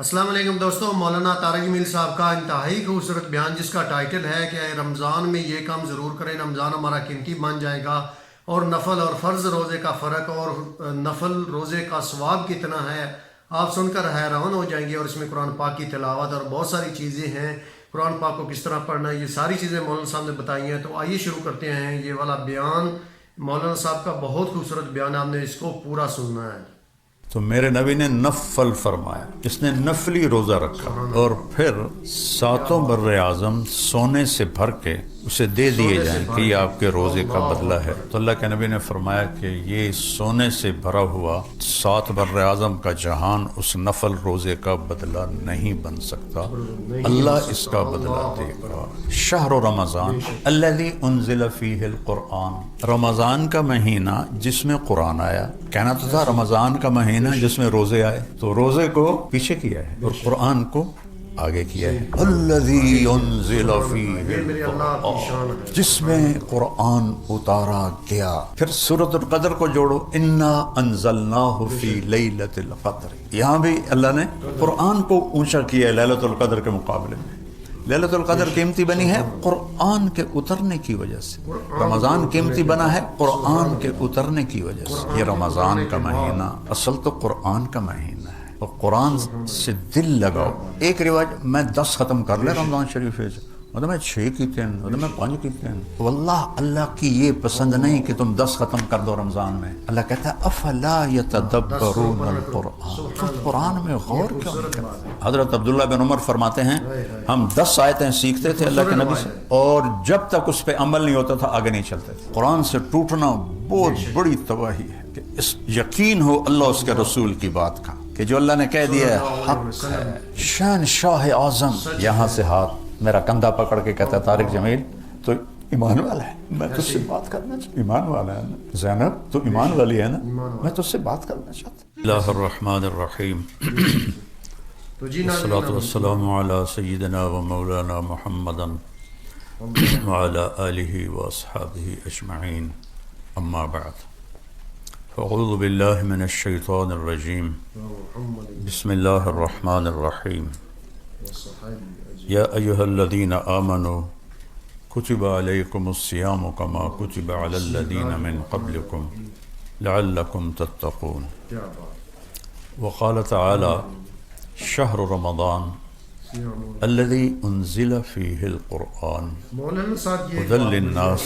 السلام علیکم دوستو، مولانا طارق جمیل صاحب کا انتہائی خوبصورت بیان جس کا ٹائٹل ہے کہ رمضان میں یہ کام ضرور کریں، رمضان ہمارا قیمتی بن جائے گا، اور نفل اور فرض روزے کا فرق اور نفل روزے کا ثواب کتنا ہے آپ سن کر حیران ہو جائیں گے۔ اور اس میں قرآن پاک کی تلاوت اور بہت ساری چیزیں ہیں، قرآن پاک کو کس طرح پڑھنا ہے، یہ ساری چیزیں مولانا صاحب نے بتائی ہیں۔ تو آئیے شروع کرتے ہیں۔ یہ والا بیان مولانا صاحب کا بہت خوبصورت بیان ہے، آپ نے اس کو پورا سننا ہے۔ تو میرے نبی نے نفل فرمایا، جس نے نفلی روزہ رکھا اور پھر ساتوں بر اعظم سونے سے بھر کے اسے دے دیے جائیں کہ یہ آپ کے روزے کا بدلہ ہے، تو اللہ کے نبی نے فرمایا کہ یہ سونے سے بھرا ہوا 7 بر اعظم کا جہان اس نفل روزے کا بدلہ نہیں بن سکتا، اللہ اس کا بدلہ دے گا۔ شہر رمضان الذی انزل فیہ القرآن، رمضان کا مہینہ جس میں قرآن آیا۔ کہنا تو تھا رمضان کا مہینہ جس میں روزے آئے، تو روزے کو پیچھے کیا ہے اور قرآن کو آگے کیا ہے۔ الذی انزل فیہ القرآن، جس میں قرآن اتارا گیا۔ پھر سورۃ القدر کو جوڑو، انا انزلناہ فی لیلۃ القدر، یہاں بھی اللہ نے قرآن کو اونچا کیا ہے لیلۃ القدر کے مقابلے میں۔ لیلۃ القدر قیمتی بنی ہے قرآن کے اترنے کی وجہ سے، رمضان قیمتی بنا ہے قرآن کے اترنے کی وجہ سے۔ یہ رمضان کا مہینہ اصل تو قرآن کا مہینہ ہے، اور قرآن سے دل لگاؤ۔ ایک رواج میں 10 ختم کر لے رمضان شریف سے، مطلب میں 6 کیتے ہیں، مطلب میں 5 کیتے ہیں، واللہ اللہ کی یہ پسند نہیں کہ تم 10 ختم کر دو رمضان میں۔ اللہ کہتا ہے افلا یتدبرون القرآن، تو قرآن میں غور کیوں نہیں کرتے؟ حضرت عبداللہ بن عمر فرماتے ہیں ہم 10 آیتیں سیکھتے تھے اللہ کے نبی سے، اور جب تک اس پہ عمل نہیں ہوتا تھا آگے نہیں چلتے تھے۔ قرآن سے ٹوٹنا بہت بڑی تباہی ہے، کہ اس یقین ہو اللہ اس کے رسول کی بات کا کہ جو اللہ نے کہہ دیا ہے حق ہے۔ شہنشاہ اعظم یہاں سے ہاتھ میرا کندھا پکڑ کے کہتا ہے طارق جمیل تو ایمان والا ہے، میں تجھ سے بات کرنا چاہتا ہوں۔ ایمان والا ہے نا زینب، تو ایمان والی ہے نا، میں تجھ سے بات کرنا چاہتا ہوں۔ اللہ الرحمن الرحیم، والصلاة والسلام علی سیدنا و مولانا محمد وعلی آلہ واصحابہ اجمعین، اما بعد، فاعوذ باللہ من الشیطان الرجیم، بسم اللہ الرحمن الرحیم۔ یا ایہا الذین آمنوا کتب علیکم الصیام کما کتب علی الذین من قبلکم لعلکم تتقون۔ وقال تعالی شہر رمضان الذی انزل فیہ القرآن ھدی للناس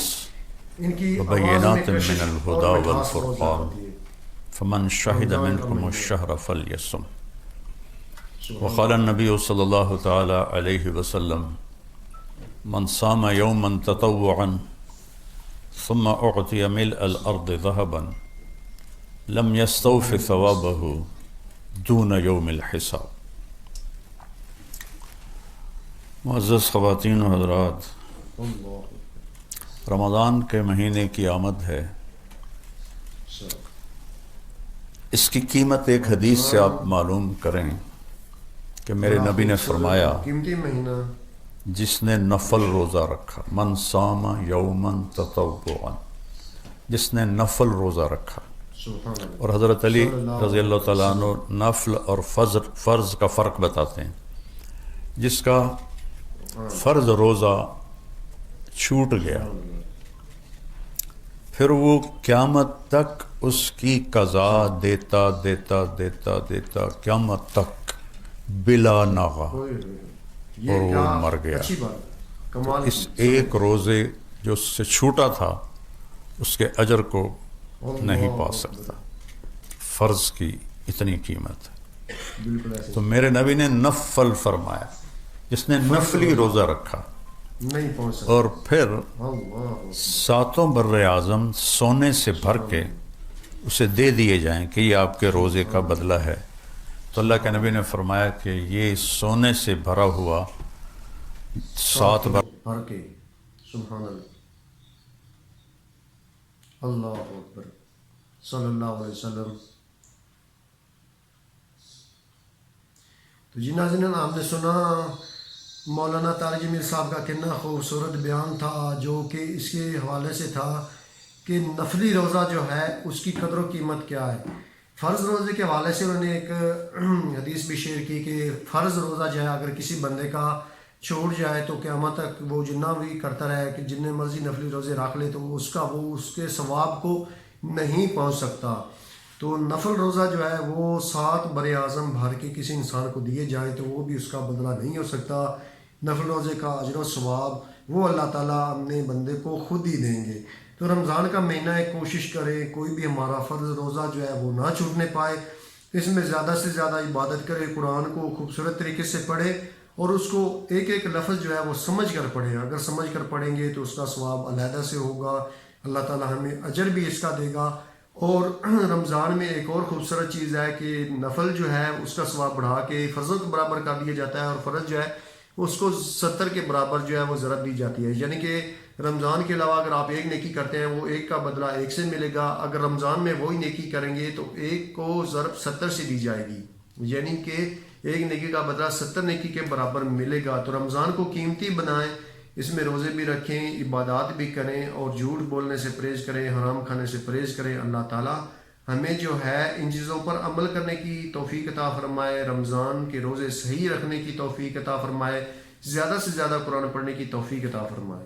وبینات من الہدی والفرقان فمن شہد منکم الشہر فلیصم۔ وقال النبی صلی اللہ تعالی علیہ وسلم من صام یوما تطوعا ثم اعطی ملء الارض ذهبا لم یستوف ثوابه دون یوم الحساب۔ معزز خواتین و حضرات، رمضان کے مہینے کی آمد ہے، اس کی قیمت ایک حدیث سے آپ معلوم کریں کہ میرے نبی نے فرمایا قیمتی مہینہ جس نے نفل روزہ رکھا، من صام یوما تطوعا، جس نے نفل روزہ رکھا۔ اور حضرت علی رضی اللہ تعالیٰ عنہ نفل اور فرض کا فرق بتاتے ہیں۔ جس کا فرض روزہ چھوٹ گیا پھر وہ قیامت تک اس کی قضا دیتا دیتا دیتا دیتا قیامت تک بلا ناغہ، اور وہ مر گیا۔ اس ایک روزے جو اس سے چھوٹا تھا اس کے اجر کو نہیں پا سکتا، فرض کی اتنی قیمت ہے۔ تو میرے نبی نے نفل فرمایا، جس نے نفلی روزہ رکھا اور پھر 7 بر اعظم سونے سے بھر کے اسے دے دیے جائیں کہ یہ آپ کے روزے کا بدلہ ہے، تو اللہ کے نبی نے فرمایا کہ یہ سونے سے بھرا ہوا 7 بھر کے، سبحان اللہ، اللہ اکبر صلی اللہ علیہ وسلم۔ تو جی ناظرین، آپ نے سنا مولانا طارق جمیل صاحب کا کتنا خوبصورت بیان تھا، جو کہ اس کے حوالے سے تھا کہ نفلی روزہ جو ہے اس کی قدر و قیمت کیا ہے۔ فرض روزے کے حوالے سے انہوں نے ایک حدیث بھی شیئر کی کہ فرض روزہ جو ہے اگر کسی بندے کا چھوٹ جائے تو قیامت تک وہ جتنا بھی کرتا رہے کہ جتنے مرضی نفلی روزے رکھ لے تو وہ اس کے ثواب کو نہیں پہنچ سکتا. تو نفل روزہ جو ہے وہ 7 بر اعظم بھر کے کسی انسان کو دیے جائے تو وہ بھی اس کا بدلہ نہیں ہو سکتا. نفل روزے کا اجر و ثواب وہ اللہ تعالیٰ اپنے بندے کو خود ہی دیں گے. تو رمضان کا مہینہ ہے، کوشش کریں کوئی بھی ہمارا فرض روزہ جو ہے وہ نہ چھوٹنے پائے. اس میں زیادہ سے زیادہ عبادت کرے، قرآن کو خوبصورت طریقے سے پڑھے اور اس کو ایک ایک لفظ جو ہے وہ سمجھ کر پڑھیں. اگر سمجھ کر پڑھیں گے تو اس کا ثواب علیحدہ سے ہوگا، اللہ تعالیٰ ہمیں اجر بھی اس کا دے گا. اور رمضان میں ایک اور خوبصورت چیز ہے کہ نفل جو ہے اس کا ثواب بڑھا کے فرض کے برابر کر دیا جاتا ہے، اور فرض جو ہے اس کو 70 کے برابر جو ہے وہ ضرب دی جاتی ہے. یعنی کہ رمضان کے علاوہ اگر آپ ایک نیکی کرتے ہیں وہ ایک کا بدلہ 1 سے ملے گا. اگر رمضان میں وہی نیکی کریں گے تو ایک کو ضرب 70 سے دی جائے گی، یعنی کہ ایک نیکی کا بدلہ 70 نیکی کے برابر ملے گا. تو رمضان کو قیمتی بنائیں، اس میں روزے بھی رکھیں، عبادات بھی کریں اور جھوٹ بولنے سے پرہیز کریں، حرام کھانے سے پرہیز کریں. اللہ تعالیٰ ہمیں جو ہے ان چیزوں پر عمل کرنے کی توفیق عطا فرمائے، رمضان کے روزے صحیح رکھنے کی توفیق عطا فرمائے، زیادہ سے زیادہ قرآن پڑھنے کی توفیق عطا فرمائے.